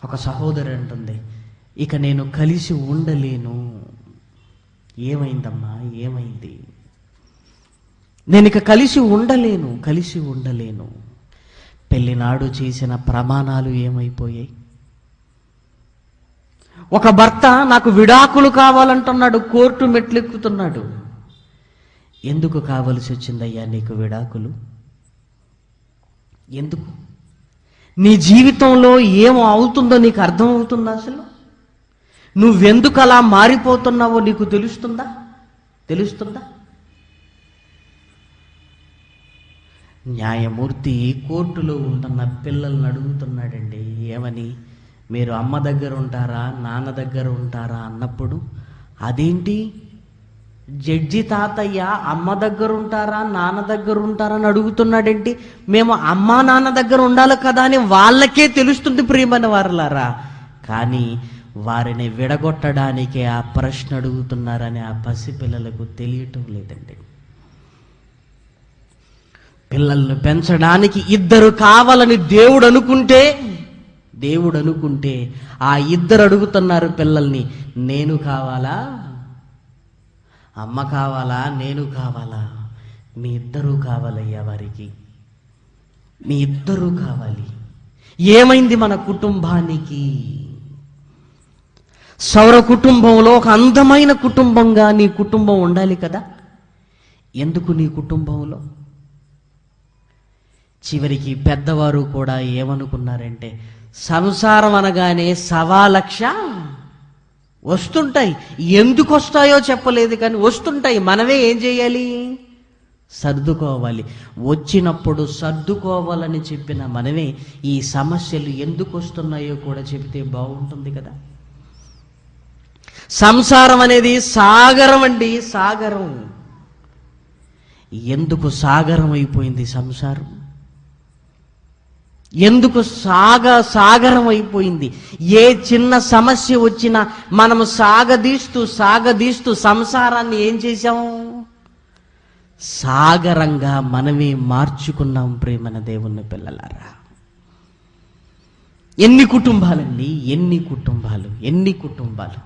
ఒక సహోదరి అంటుంది, ఇక నేను కలిసి ఉండలేను. ఏమైందమ్మా, ఏమైంది? నేను ఇక కలిసి ఉండలేను. పెళ్లినాడు చేసిన ప్రమాణాలు ఏమైపోయాయి? ఒక భర్త నాకు విడాకులు కావాలంటున్నాడు, కోర్టు మెట్లెక్కుతున్నాడు. ఎందుకు కావలసి వచ్చిందయ్యా నీకు విడాకులు? ఎందుకు? నీ జీవితంలో ఏమో అవుతుందో నీకు అర్థం అవుతుందా? అసలు నువ్వెందుకు అలా మారిపోతున్నావో నీకు తెలుస్తుందా? న్యాయమూర్తి కోర్టులో ఉంటున్న పిల్లల్ని అడుగుతున్నాడండి, ఏమని? మీరు అమ్మ దగ్గర ఉంటారా, నాన్న దగ్గర ఉంటారా అన్నప్పుడు, అదేంటి జడ్జి తాతయ్య అమ్మ దగ్గర ఉంటారా, నాన్న దగ్గర ఉంటారా అని అడుగుతున్నాడేంటి? మేము అమ్మా నాన్న దగ్గర ఉండాలి కదా అని వాళ్ళకే తెలుస్తుంది ప్రియమైన వారలారా. కానీ వారిని విడగొట్టడానికి ఆ ప్రశ్న అడుగుతున్నారని ఆ పసిపిల్లలకు తెలియటం లేదండి. పిల్లల్ని పెంచడానికి ఇద్దరు కావాలని దేవుడు అనుకుంటే ఆ ఇద్దరు అడుగుతున్నారు పిల్లల్ని, నేను కావాలా, అమ్మ కావాలా, నేను కావాలా? మీ ఇద్దరూ కావాలయ్యా వారికి, మీ ఇద్దరూ కావాలి. ఏమైంది మన కుటుంబానికి? సౌర కుటుంబంలో ఒక అందమైన కుటుంబంగా నీ కుటుంబం ఉండాలి కదా. ఎందుకు నీ కుటుంబంలో? చివరికి పెద్దవారు కూడా ఏమనుకున్నారంటే, సంసారం అనగానే 1,00,000 వస్తుంటాయి. ఎందుకు వస్తాయో చెప్పలేదు కానీ వస్తుంటాయి. మనమే ఏం చేయాలి? సర్దుకోవాలి. వచ్చినప్పుడు సర్దుకోవాలని చెప్పిన మనమే ఈ సమస్యలు ఎందుకు వస్తున్నాయో కూడా చెబితే బాగుంటుంది కదా. సంసారం అనేది సాగరం అండి, సాగరం. ఎందుకు సాగరం అయిపోయింది సంసారం? ఎందుకు సాగరం అయిపోయింది? ఏ చిన్న సమస్య వచ్చినా మనము సాగదీస్తూ సంసారాన్ని ఏం చేశాం? సాగరంగా మనమే మార్చుకున్నాం ప్రేమన దేవుని పిల్లలారా. ఎన్ని కుటుంబాలండి, ఎన్ని కుటుంబాలు.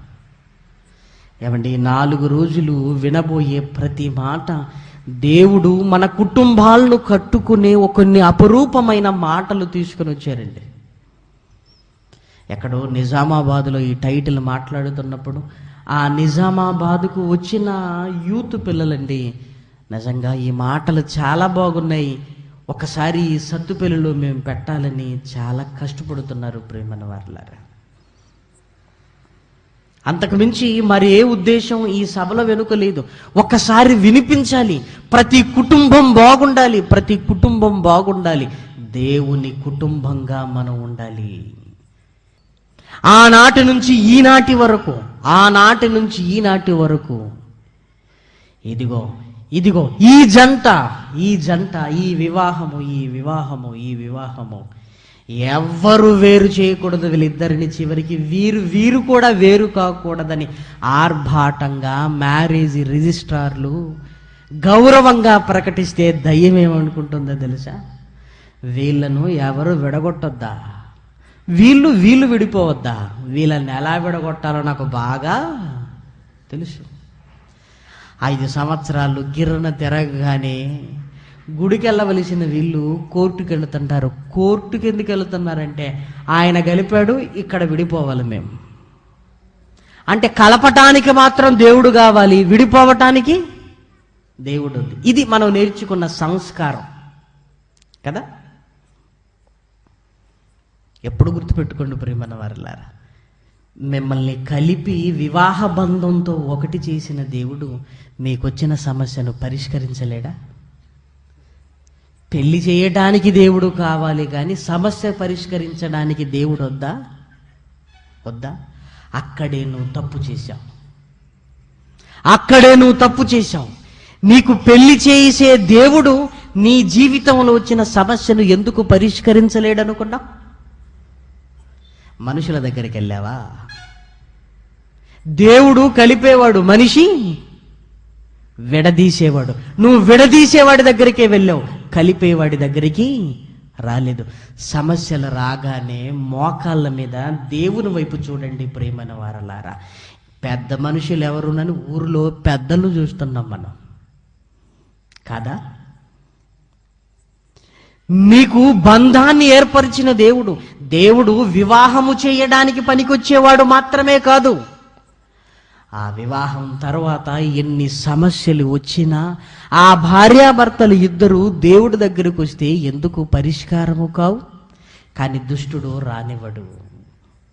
ఏమండి, 4 రోజులు వినబోయే ప్రతి మాట దేవుడు మన కుటుంబాలను కట్టుకునే కొన్ని అపరూపమైన మాటలు తీసుకుని వచ్చారండి. ఎక్కడో నిజామాబాద్లో ఈ టైటిల్ మాట్లాడుతున్నప్పుడు ఆ నిజామాబాద్కు వచ్చిన యూత్ పిల్లలండి, నిజంగా ఈ మాటలు చాలా బాగున్నాయి, ఒకసారి ఈ సత్తుపల్లిలో మేము పెట్టాలని చాలా కష్టపడుతున్నారు ప్రేమన వారలారా. అంతకు మించి మరి ఏ ఉద్దేశం ఈ సభల వెనుక లేదు. ఒక్కసారి వినిపించాలి. ప్రతి కుటుంబం బాగుండాలి. దేవుని కుటుంబంగా మనం ఉండాలి. ఆనాటి నుంచి ఈనాటి వరకు ఇదిగో ఈ జంట, ఈ వివాహము ఎవ్వరు వేరు చేయకూడదు వీళ్ళిద్దరిని. చివరికి వీరు కూడా వేరు కాకూడదని ఆర్భాటంగా మ్యారేజ్ రిజిస్ట్రార్లు గౌరవంగా ప్రకటిస్తే దయ్యం ఏమనుకుంటుందో తెలుసా? వీళ్ళను ఎవరు విడగొట్టొద్దా, వీళ్ళు విడిపోవద్దా, వీళ్ళని ఎలా విడగొట్టాలో నాకు బాగా తెలుసు. 5 సంవత్సరాలు గిర్రన తిరగగానే గుడికి వెళ్ళవలసిన వీళ్ళు కోర్టుకి వెళుతుంటారు. కోర్టుకి ఎందుకు వెళుతున్నారంటే, ఆయన గలిపాడు, ఇక్కడ విడిపోవాలి మేము అంటే. కలపటానికి మాత్రం దేవుడు కావాలి, విడిపోవటానికి దేవుడు. ఇది మనం నేర్చుకున్న సంస్కారం కదా. ఎప్పుడు గుర్తుపెట్టుకోండి ప్రియమైన వారలారా, మిమ్మల్ని కలిపి వివాహ బంధంతో ఒకటి చేసిన దేవుడు మీకొచ్చిన సమస్యను పరిష్కరించలేడా? పెళ్లి చేయడానికి దేవుడు కావాలి కానీ సమస్య పరిష్కరించడానికి దేవుడు వద్దా? అక్కడే నువ్వు తప్పు చేశావు. నీకు పెళ్లి చేసే దేవుడు నీ జీవితంలో వచ్చిన సమస్యను ఎందుకు పరిష్కరించలేడనుకున్నా? మనుషుల దగ్గరికి వెళ్ళావా? దేవుడు కలిపేవాడు, మనిషి విడదీసేవాడు. నువ్వు విడదీసేవాడి దగ్గరికే వెళ్ళావు, కలిపేవాడి దగ్గరికి రాలేదు. సమస్యలు రాగానే మోకాళ్ళ మీద దేవుని వైపు చూడండి ప్రియమైన వారలారా. పెద్ద మనుషులు ఎవరునని ఊరిలో పెద్దలు చూస్తున్నాం మనం కదా. మీకు బంధాన్ని ఏర్పరిచిన దేవుడు వివాహము చేయడానికి పనికొచ్చేవాడు మాత్రమే కాదు, ఆ వివాహం తర్వాత ఎన్ని సమస్యలు వచ్చినా ఆ భార్యాభర్తలు ఇద్దరు దేవుడి దగ్గరకు వస్తే ఎందుకు పరిష్కారము కావు. కానీ దుష్టుడు రానివ్వడు.